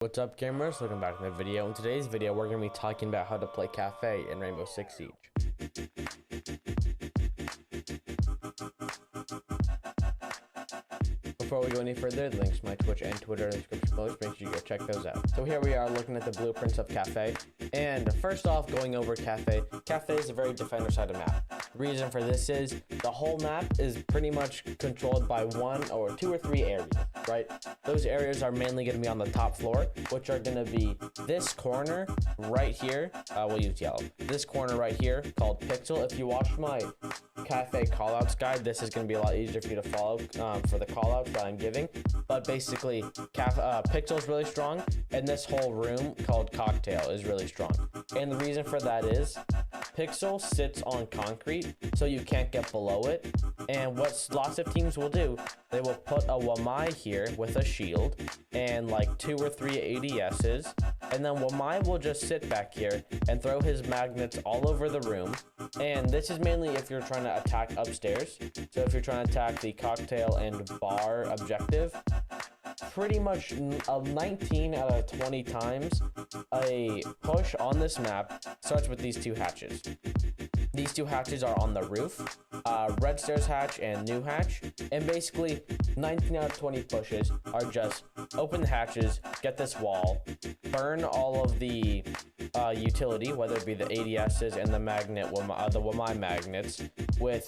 What's up, gamers? Welcome back to the video. In today's video, we're going to be talking about how to play Kafe in Rainbow Six Siege. Before we go any further, the links to my Twitch and Twitter in the description below, make sure you go check those out. So here we are looking at the blueprints of Kafe. And first off, going over Kafe. Kafe is a very defender-sided map. The reason for this is the whole map is pretty much controlled by two or three areas, right? Those areas are mainly going to be on the top floor, which are going to be this corner right here. We'll use yellow. This corner right here called Pixel. If you watch my Kafe callouts guide, this is going to be a lot easier for you to follow for the callouts that I'm giving. But basically, Pixel is really strong, and this whole room called Cocktail is really strong. And the reason for that is Pixel sits on concrete, so you can't get below it. And what lots of teams will do, they will put a Wamai here with a shield and like 2 or 3 ADSs, and then Wamai will just sit back here and throw his magnets all over the room. And this is mainly if you're trying to attack upstairs. So if you're trying to attack the cocktail and bar objective, pretty much 19 out of 20 times a push on this map starts with these two hatches. These two hatches are on the roof, red stairs hatch and new hatch, and basically 19 out of 20 pushes are just open the hatches, get this wall, burn all of the utility, whether it be the ADSs and the Wamai magnets, with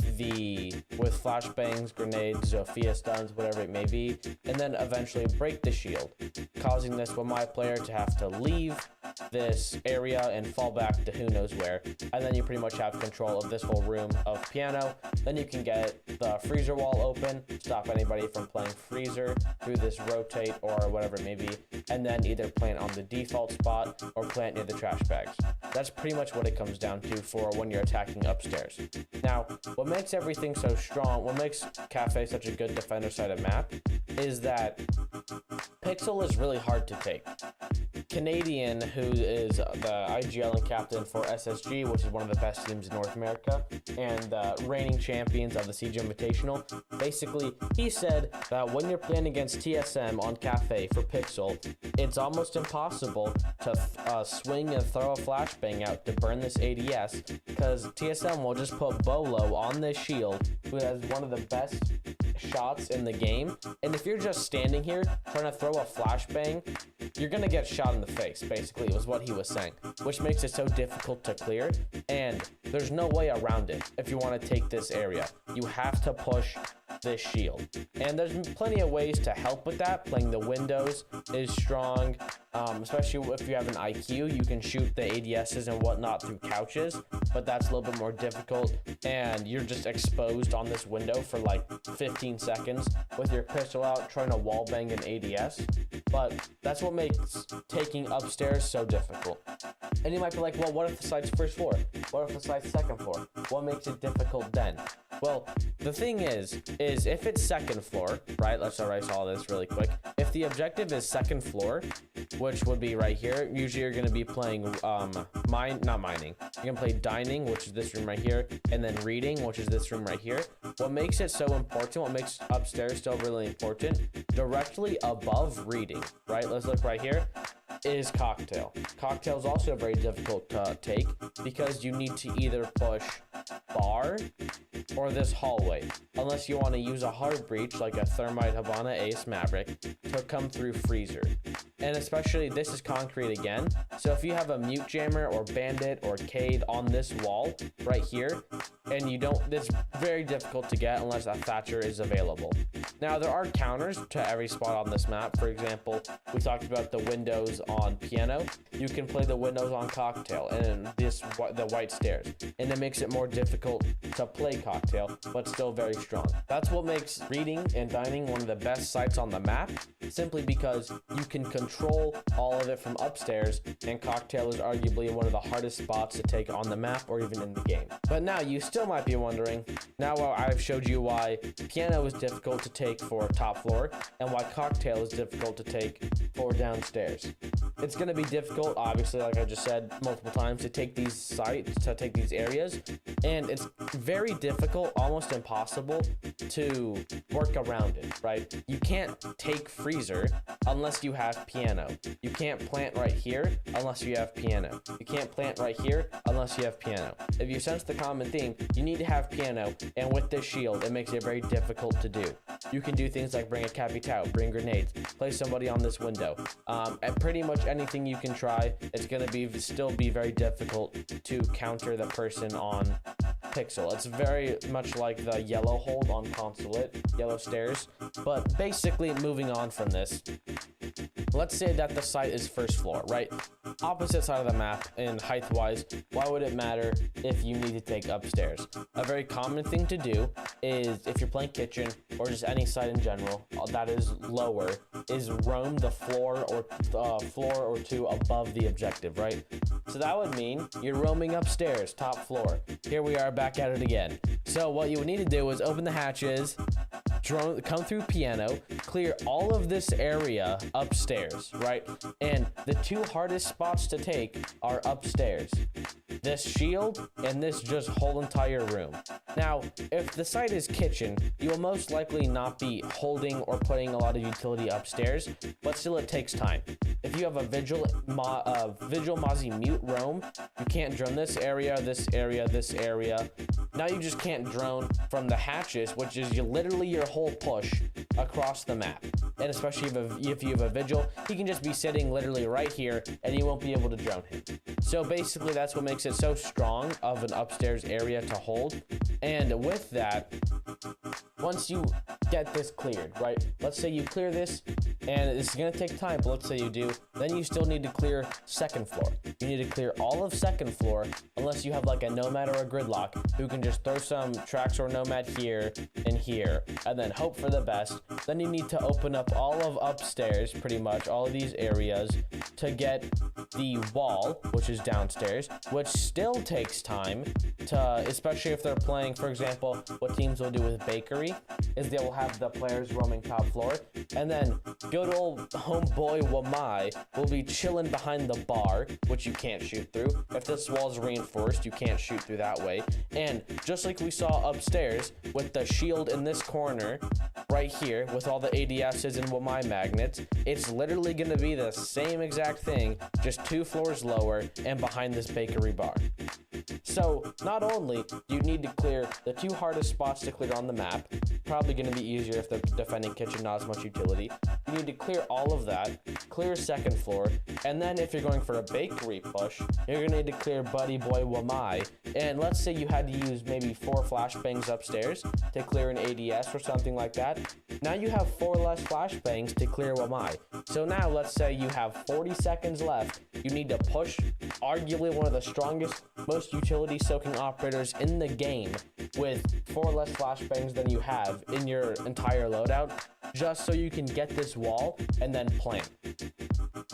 flashbangs, grenades, Zofia stuns, whatever it may be, and then eventually break the shield, causing this Wamai player to have to leave this area and fall back to who knows where. And then you pretty much have control of this whole room of piano. Then you can get the freezer wall open, stop anybody from playing freezer through this rotate or whatever it may be, and then either plant on the default spot or plant near the trash bags. That's pretty much what it comes down to for when you're attacking upstairs. Now, what makes everything so strong, what makes Kafe such a good defender-sided map, is that Pixel is really hard to take. Canadian, who is the IGL and captain for SSG, which is one of the best teams in North America, and the reigning champions of the Siege Invitational, basically, he said that when you're playing against TSM on Kafe for Pixel, it's almost impossible to swing and throw a flashbang out to burn this ADS, because TSM will just put Bolo on this shield, who has one of the best shots in the game, and if you're just standing here trying to throw a flashbang, you're gonna get shot in the face, basically, was what he was saying, which makes it so difficult to clear, and there's no way around it. If you want to take this area, you have to push this shield, and there's plenty of ways to help with that. Playing the windows is strong, especially if you have an IQ. You can shoot the ADSs and whatnot through couches, but that's a little bit more difficult, and you're just exposed on this window for like 15 seconds with your pistol out trying to wallbang an ADS. But that's what makes taking upstairs so difficult. And you might be like, well, what if the site's first floor? What if the site's second floor? What makes it difficult then? Well, the thing is if it's second floor, right? Let's erase all this really quick. If the objective is second floor, which would be right here, usually you're going to be playing not mining. You're going to play dining, which is this room right here, and then reading, which is this room right here. What makes it so important, what makes upstairs still really important, directly above reading, right? Let's look right here, is Cocktail. Cocktail is also very difficult to take because you need to either push bar or this hallway, unless you want to use a hard breach like a Thermite Habana Ace Maverick to come through freezer. And especially this is concrete again, so if you have a mute jammer or bandit or Cade on this wall right here, and it's very difficult to get unless a Thatcher is available. Now, there are counters to every spot on this map. For example, we talked about the windows on piano. You can play the windows on Cocktail and the white stairs, and it makes it more difficult to play Cocktail, but still very strong. That's what makes reading and dining one of the best sites on the map, simply because you can control all of it from upstairs, and Cocktail is arguably one of the hardest spots to take on the map or even in the game. But now you still might be wondering, now I've showed you why piano is difficult to take for top floor and why Cocktail is difficult to take for downstairs. It's going to be difficult, obviously, like I just said multiple times, to take these sites, to take these areas, and it's very difficult, almost impossible, to work around it, right? You can't take freezer unless you have piano. You can't plant right here unless you have piano. You can't plant right here unless you have piano. If you sense the common theme, you need to have piano, and with this shield, it makes it very difficult to do. You can do things like bring a Kafe, bring grenades, place somebody on this window. And pretty much anything you can try, it's going to still be very difficult to counter the person on Pixel. It's very much like the yellow hold on Consulate, yellow stairs. But basically, moving on from this, let's say that the site is first floor, right? Opposite side of the map in height-wise, why would it matter if you need to take upstairs? A very common thing to do is, if you're playing kitchen or just any site in general that is lower, is roam the floor or two above the objective, right? So that would mean you're roaming upstairs, top floor. Here we are back at it again. So what you would need to do is open the hatches, come through piano, clear all of this area upstairs, right? And the two hardest spots to take are upstairs. This shield and this just whole entire room. Now, if the site is kitchen, you will most likely not be holding or putting a lot of utility upstairs, but still it takes time. If you have a Vigil Mozzie mute roam, you can't drone this area, this area, this area. Now you just can't drone from the hatches, which is literally your whole push across the map. And especially if you have a Vigil, he can just be sitting literally right here and you won't be able to drone him. So basically that's what makes it so strong of an upstairs area to hold. And with that, once you get this cleared, right? Let's say you clear this, and it's gonna take time, but let's say you do, then you still need to clear second floor. You need to clear all of second floor, unless you have like a Nomad or a Gridlock, who can just throw some Trax or Nomad here and here, and then hope for the best. Then you need to open up all of upstairs, pretty much, all of these areas, to get the wall, which is downstairs, which still takes time to, especially if they're playing, for example, what teams will do with Bakery, is they will have the players roaming top floor, and then good old homeboy Wamai will be chilling behind the bar, which you can't shoot through. If this wall is reinforced, you can't shoot through that way. And just like we saw upstairs with the shield in this corner, right here, with all the ADSs and Wamai magnets, it's literally going to be the same exact thing, just 2 floors lower and behind this bakery bar. So not only do you need to clear the 2 hardest spots to clear on the map, probably going to be easier if they're defending kitchen, not as much utility. You need to clear all of that, clear second floor, and then if you're going for a bakery push, you're going to need to clear Buddy Boy Wamai. And let's say you had to use maybe 4 flashbangs upstairs to clear an ADS or something like that. Now you have 4 less flashbangs to clear Wamai. So now let's say you have 40 seconds left. You need to push arguably one of the strongest, most utility soaking operators in the game with 4 less flashbangs than you have in your entire loadout, just so you can get this wall and then plant.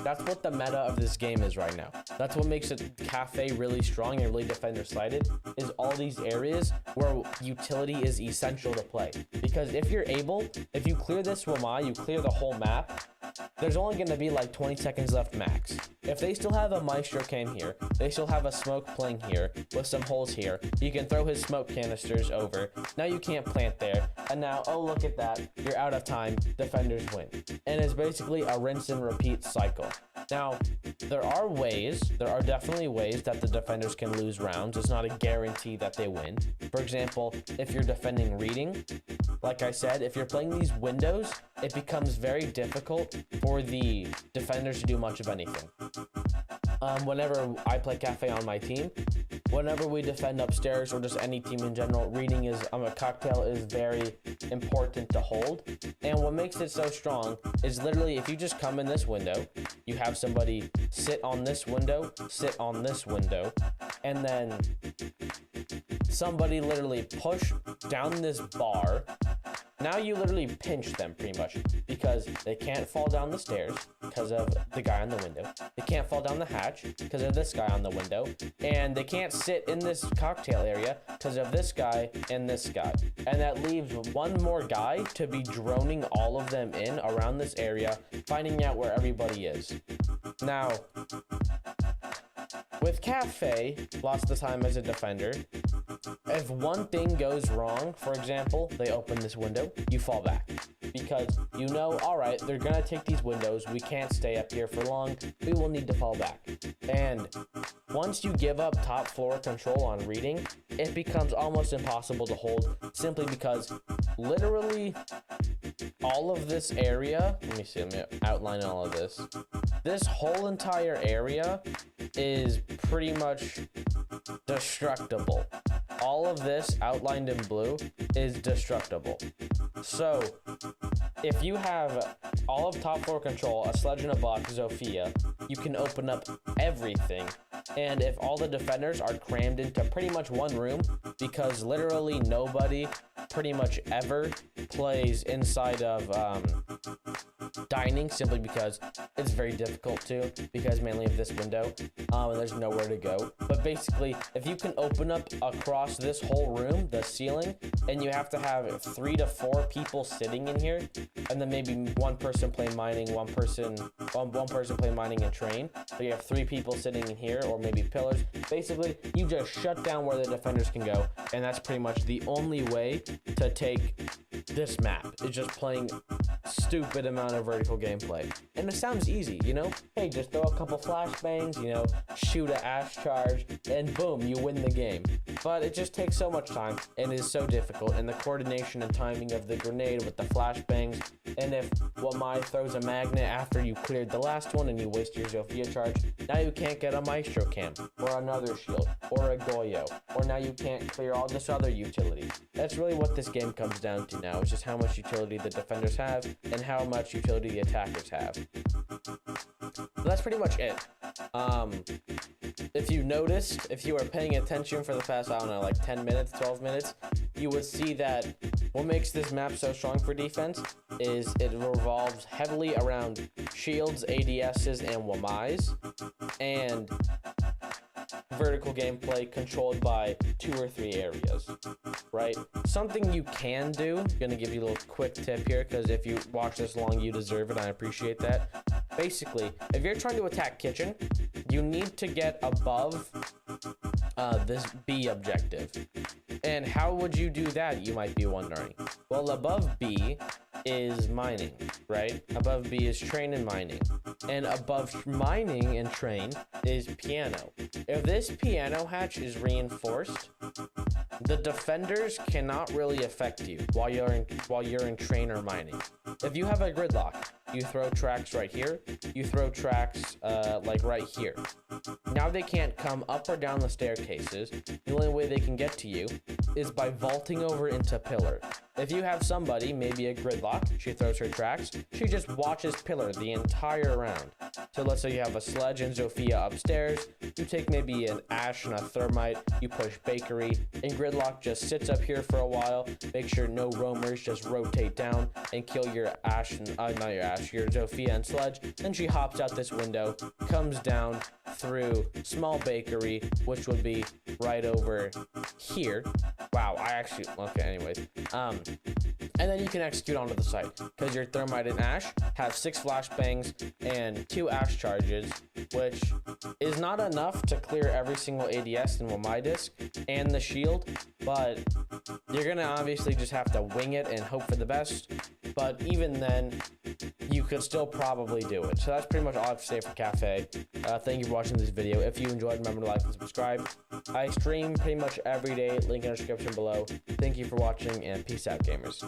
That's what the meta of this game is right now. That's what makes it Kafe really strong and really defender-sided, is all these areas where utility is essential to play. Because if you clear this Wamai, you clear the whole map, there's only going to be like 20 seconds left max. If they still have a Maestro can here, they still have a smoke playing here with some holes here, you can throw his smoke canisters over. Now you can't plant there, and now, oh look at that, you're out of time, defenders win. And it's basically a rinse and repeat cycle. Now, there are definitely ways that the defenders can lose rounds. It's not a guarantee that they win. For example, if you're defending reading, like I said, if you're playing these windows, it becomes very difficult for the defenders to do much of anything. Whenever I play Kafe on my team, whenever we defend upstairs or just any team in general, reading is a cocktail is very important to hold. And what makes it so strong is literally if you just come in this window, you have somebody sit on this window, and then somebody literally push down this bar. Now you literally pinch them pretty much because they can't fall down the stairs because of the guy on the window. They can't fall down the hatch because of this guy on the window. And they can't sit in this cocktail area because of this guy and this guy. And that leaves one more guy to be droning all of them in around this area, finding out where everybody is. Now, with Kafe, lots of the time as a defender, if one thing goes wrong, for example, they open this window, you fall back. Because you know, all right, they're gonna take these windows. We can't stay up here for long. We will need to fall back. And once you give up top floor control on reading, it becomes almost impossible to hold, simply because literally all of this area, let me outline all of this. This whole entire area is pretty much destructible. All of this outlined in blue is destructible. So if you have all of top floor control, a sledge in a box, Zofia, you can open up everything. And if all the defenders are crammed into pretty much one room, because literally nobody pretty much ever plays inside of dining, simply because it's very difficult to, because mainly of this window, and there's nowhere to go. But basically, if you can open up across this whole room, the ceiling, and you have to have 3 to 4 people sitting in here, and then maybe one person play mining, one person play mining and train. So you have 3 people sitting in here, or maybe pillars. Basically, you just shut down where the defenders can go, and that's pretty much the only way to take this map. It's just playing stupid amount of vertical gameplay. And it sounds easy, you know? Hey, just throw a couple flashbangs, you know, shoot a ash charge, and boom, you win the game. But it just takes so much time, and is so difficult, and the coordination and timing of the grenade with the flashbangs, and if Wamai throws a magnet after you cleared the last one and you waste your Zofia charge, now you can't get a Maestro Cam, or another shield, or a Goyo, or now you can't clear all this other utility. That's really what this game comes down to now, is just how much utility the defenders have, and how much utility the attackers have. So that's pretty much it. If you noticed, if you were paying attention for the past, I don't know, like 10 minutes, 12 minutes, you would see that what makes this map so strong for defense is it revolves heavily around shields, ADSs, and Wamais, and vertical gameplay controlled by 2 or 3 areas, right? Something you can do, I'm gonna give you a little quick tip here, because if you watch this long, you deserve it, I appreciate that. Basically, if you're trying to attack kitchen, you need to get above this B objective. And how would you do that, you might be wondering? Well, above B is mining, right? Above B is train and mining. And above mining and train is piano. If this piano hatch is reinforced, the defenders cannot really affect you while you're in train or mining. If you have a gridlock, you throw tracks right here, you throw tracks like right here. Now they can't come up or down the staircases. The only way they can get to you is by vaulting over into pillar. If you have somebody, maybe a gridlock, she throws her tracks, she just watches pillar the entire round. So let's say you have a sledge and Zofia upstairs, you take maybe an ash and a thermite, you push bakery, and gridlock just sits up here for a while, make sure no roamers just rotate down and kill your ash and, not your ash, your Zofia and sledge. Then she hops out this window, comes down through small bakery, which would be right over here. Wow, okay, anyways. And then you can execute onto the site, because your thermite and ash have 6 flashbangs and 2 ash charges, which is not enough to clear every single ADS in Wamai disc and the shield, but you're gonna obviously just have to wing it and hope for the best. But even then, you could still probably do it. So that's pretty much all I have to say for Kafe. Thank you for watching this video. If you enjoyed, remember to like and subscribe. I stream pretty much every day, link in the description below. Thank you for watching, and peace out, gamers.